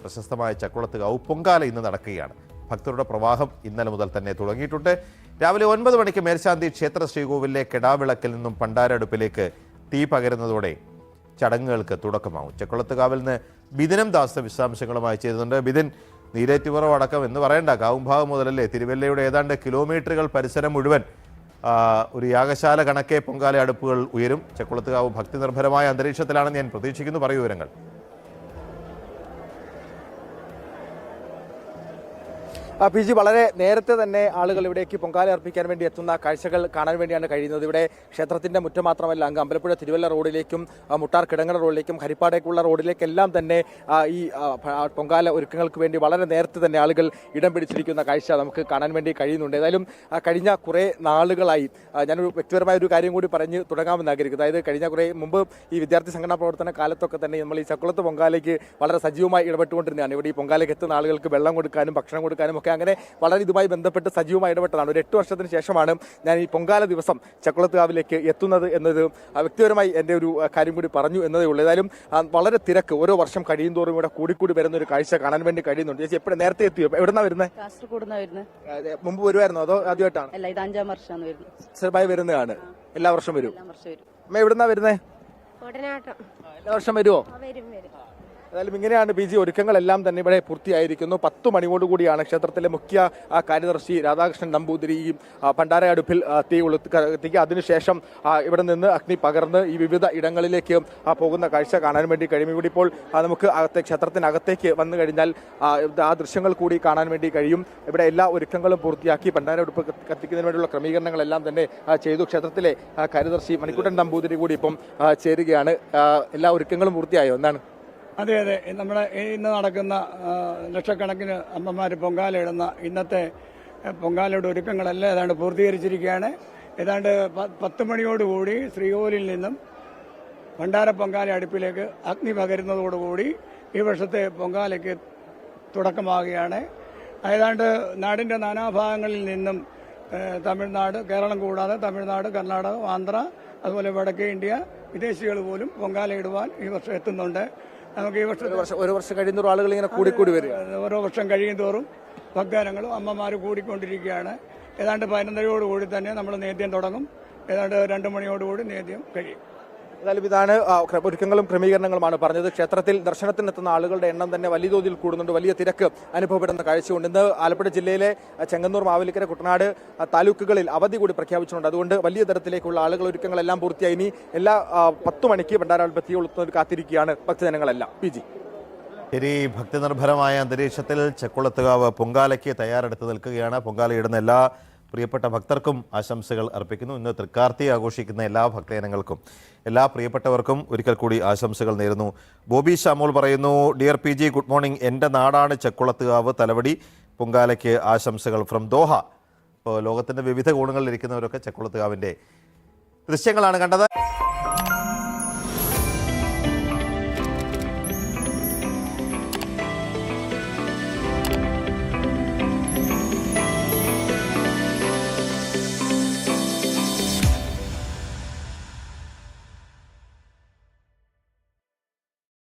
പ്രശസ്തമായ ചക്കുളത്തുകാവ് പൊങ്കാല ഇന്ന് നടക്കുകയാണ്. ഭക്തരുടെ പ്രവാഹം ഇന്നലെ മുതൽ തന്നെ തുടങ്ങിയിട്ടുണ്ട്. രാവിലെ 9 മണിക്ക് മേൽശാന്തി ക്ഷേത്ര ശ്രീകോവിലെ കെടാവിളക്കിൽ നിന്നും പണ്ടാരടുപ്പിലേക്ക് തീ പകരുന്നതോടെ ചടങ്ങുകൾക്ക് തുടക്കമാവും. ചക്കുളത്തുകാവിൽ നിന്ന് ബിദിനം ദാസ് വിശദാംശങ്ങളുമായി ചെയ്തിട്ടുണ്ട്. ബിദിൻ, നീരേറ്റുപുറം അടക്കം എന്ന് പറയേണ്ട കാവുംഭാഗം മുതലല്ലേ തിരുവല്ലയുടെ ഏതാണ്ട് കിലോമീറ്ററുകൾ പരിസരം മുഴുവൻ ഒരു യാഗശാല കണക്കെ പൊങ്കാല അടുപ്പുകൾ ഉയരും. ചക്കുളത്തുകാവ് ഭക്തി നിർഭരമായ അന്തരീക്ഷത്തിലാണെന്ന് ഞാൻ പ്രതീക്ഷിക്കുന്നു. പറയൂ വിവരങ്ങൾ. പി ജി, വളരെ നേരത്തെ തന്നെ ആളുകൾ ഇവിടേക്ക് പൊങ്കാല അർപ്പിക്കാൻ വേണ്ടി എത്തുന്ന കാഴ്ചകൾ കാണാൻ വേണ്ടിയാണ് കഴിയുന്നത്. ഇവിടെ ക്ഷേത്രത്തിന്റെ മുറ്റം മാത്രമല്ല, അങ്ങ് അമ്പലപ്പുഴ തിരുവല്ല റോഡിലേക്കും മുട്ടാർ കിടങ്ങറ റോഡിലേക്കും ഹരിപ്പാടേക്കുള്ള റോഡിലേക്കെല്ലാം തന്നെ ഈ പൊങ്കാല ഒരുക്കങ്ങൾക്ക് വേണ്ടി വളരെ നേരത്തെ തന്നെ ആളുകൾ ഇടം പിടിച്ചിരിക്കുന്ന കാഴ്ച നമുക്ക് കാണാൻ വേണ്ടി കഴിയുന്നുണ്ട്. ഏതായാലും കഴിഞ്ഞ കുറേ നാളുകളായി ഞാനൊരു വ്യക്തിപരമായ ഒരു കാര്യം കൂടി പറഞ്ഞ് തുടങ്ങാമെന്ന് ആഗ്രഹിക്കുന്നു. അതായത് കഴിഞ്ഞ കുറേ മുമ്പ് ഈ വിദ്യാർത്ഥി സംഘടനാ പ്രവർത്തന കാലത്തൊക്കെ തന്നെ നമ്മൾ ഈ ചക്കുളത്ത് പൊങ്കാലയ്ക്ക് വളരെ സജീവമായി ഇടപെട്ടുകൊണ്ടിരുന്നതാണ്. ഇവിടെ ഈ പൊങ്കാലയ്ക്ക് എത്തുന്ന ആളുകൾക്ക് വെള്ളം കൊടുക്കാനും ഭക്ഷണം കൊടുക്കാനും അങ്ങനെ വളരെ ഇതുമായി ബന്ധപ്പെട്ട് സജീവമായി ഇടപെട്ടതാണ്. ഒരു 8 വർഷത്തിന് ശേഷമാണ് ഞാൻ ഈ പൊങ്കാല ദിവസം ചക്കുളത്തുകാവിലേക്ക് എത്തുന്നത് എന്നത് വ്യക്തിപരമായി എൻ്റെ ഒരു കാര്യം കൂടി പറഞ്ഞു എന്നതേ ഉള്ളൂ. ഏതായാലും വളരെ തിരക്ക് ഓരോ വർഷം കഴിയുന്തോറും ഇവിടെ കൂടിക്കൂടി വരുന്ന ഒരു കാഴ്ച കാണാൻ വേണ്ടി കഴിയുന്നുണ്ട്. ചേച്ചി എപ്പോഴും നേരത്തെ എത്തിയോ? എവിടുന്നാ വരുന്നത്? മുമ്പ് വരുമായിരുന്നോ അതോ ആദ്യമായിട്ടാണ്? സ്ഥിരമായി വരുന്നതാണ്. എല്ലാ വർഷം വരും. അമ്മ എവിടുന്നാ വരുന്നത്? എല്ലാ വർഷം വരുമോ? ഏതായാലും ഇങ്ങനെയാണ് പി ജി. ഒരുക്കങ്ങളെല്ലാം തന്നെ ഇവിടെ പൂർത്തിയായിരിക്കുന്നു. 10 മണിയോടുകൂടിയാണ് ക്ഷേത്രത്തിലെ മുഖ്യ കാര്യദർശി രാധാകൃഷ്ണൻ നമ്പൂതിരി ഈ ഭണ്ഡാര അടുപ്പിൽ തീ കൊളുത്തിക്കുക. അതിനുശേഷം ഇവിടെ നിന്ന് അഗ്നി പകർന്ന് ഈ വിവിധ ഇടങ്ങളിലേക്ക് പോകുന്ന കാഴ്ച കാണാൻ വേണ്ടി കഴിയും. ഇവിടെ ഇപ്പോൾ നമുക്ക് ക്ഷേത്രത്തിനകത്തേക്ക് വന്നു കഴിഞ്ഞാൽ ആ ദൃശ്യങ്ങൾ കൂടി കാണാൻ വേണ്ടി കഴിയും. ഇവിടെ എല്ലാ ഒരുക്കങ്ങളും പൂർത്തിയാക്കി ഭണ്ഡാര അടുപ്പ് കത്തിക്കുന്നതിന് വേണ്ടിയുള്ള ക്രമീകരണങ്ങളെല്ലാം തന്നെ ചെയ്തു. ക്ഷേത്രത്തിലെ കാര്യദർശി മണിക്കുട്ടൻ നമ്പൂതിരി കൂടി ഇപ്പം ചേരുകയാണ്. എല്ലാ ഒരുക്കങ്ങളും പൂർത്തിയായോ? എന്താണ്? അതെ, നമ്മുടെ ഇന്ന് നടക്കുന്ന ലക്ഷക്കണക്കിന് അമ്മമാർ പൊങ്കാലയിടുന്ന ഇന്നത്തെ പൊങ്കാലയുടെ ഒരുക്കങ്ങളെല്ലാം ഏതാണ്ട് പൂർത്തീകരിച്ചിരിക്കുകയാണ്. ഏതാണ്ട് 10 മണിയോടുകൂടി ശ്രീകോവിലിൽ നിന്നും ഭണ്ഡാര പൊങ്കാല അടുപ്പിലേക്ക് അഗ്നി പകരുന്നതോടുകൂടി ഈ വർഷത്തെ പൊങ്കാലയ്ക്ക് തുടക്കമാവുകയാണ്. ഏതാണ്ട് നാടിൻ്റെ നാനാഭാഗങ്ങളിൽ നിന്നും തമിഴ്നാട്, കേരളം കൂടാതെ തമിഴ്നാട്, കർണാടക, ആന്ധ്ര, അതുപോലെ വടക്കേ ഇന്ത്യ, വിദേശികൾ പോലും പൊങ്കാല ഇടുവാൻ ഈ വർഷം എത്തുന്നുണ്ട്. നമുക്ക് ഈ ഒരു വർഷം കഴിയുന്നോറും ആളുകൾ ഇങ്ങനെ കൂടിക്കൂടി വരിക. ഓരോ വർഷം കഴിയുന്തോറും ഭക്തജനങ്ങളും അമ്മമാർ കൂടിക്കൊണ്ടിരിക്കുകയാണ്. ഏതാണ്ട് 11:30 തന്നെ നമ്മൾ നേദ്യം തുടങ്ങും. ഏതാണ്ട് 2 മണിയോടുകൂടി നേദ്യം കഴിയും. ഏതായാലും ഇതാണ് ഒരുക്കങ്ങളും ക്രമീകരണങ്ങളുമാണ് പറഞ്ഞത്. ക്ഷേത്രത്തിൽ ദർശനത്തിനെത്തുന്ന ആളുകളുടെ എണ്ണം തന്നെ വലിയ തോതിൽ കൂടുന്നുണ്ട്. വലിയ തിരക്ക് അനുഭവപ്പെടുന്ന കാഴ്ചയുണ്ട്. ഇന്ന് ആലപ്പുഴ ജില്ലയിലെ ചെങ്ങന്നൂർ, മാവേലിക്കര, കുട്ടനാട് താലൂക്കുകളിൽ അവധി കൂടി പ്രഖ്യാപിച്ചിട്ടുണ്ട്. അതുകൊണ്ട് വലിയ തരത്തിലേക്കുള്ള ആളുകൾ ഒരുക്കങ്ങളെല്ലാം പൂർത്തിയായി. ഇനി എല്ലാ 10 മണിക്ക് ഭണ്ഡാരടുപ്പ് തീ കൊളുത്തുന്നവർ കാത്തിരിക്കുകയാണ് ഭക്തജനങ്ങളെല്ലാം. പി ജി, ശരി. ഭക്തി നിർഭരമായ അന്തരീക്ഷത്തിൽ ചക്കുളത്തുകാവ് പൊങ്കാലയ്ക്ക് തയ്യാറെടുത്ത് നിൽക്കുകയാണ്. പൊങ്കാലയിടുന്ന എല്ലാ പ്രിയപ്പെട്ട ഭക്തർക്കും ആശംസകൾ അർപ്പിക്കുന്നു. ഇന്ന് തൃക്കാർത്തി ആഘോഷിക്കുന്ന എല്ലാ ഭക്തജനങ്ങൾക്കും, എല്ലാ പ്രിയപ്പെട്ടവർക്കും ഒരിക്കൽ കൂടി ആശംസകൾ നേരുന്നു. ബോബി ഷാമോൾ പറയുന്നു, dear P G, good morning. എൻ്റെ നാടാണ് ചക്കുളത്തുകാവ്, തലവടി. പൊങ്കാലയ്ക്ക് ആശംസകൾ ഫ്രം ദോഹ. ഇപ്പോൾ ലോകത്തിൻ്റെ വിവിധ കോണുകളിൽ ഇരിക്കുന്നവരൊക്കെ ചക്കുളത്തുകാവിൻ്റെ ദൃശ്യങ്ങളാണ് കണ്ടത്.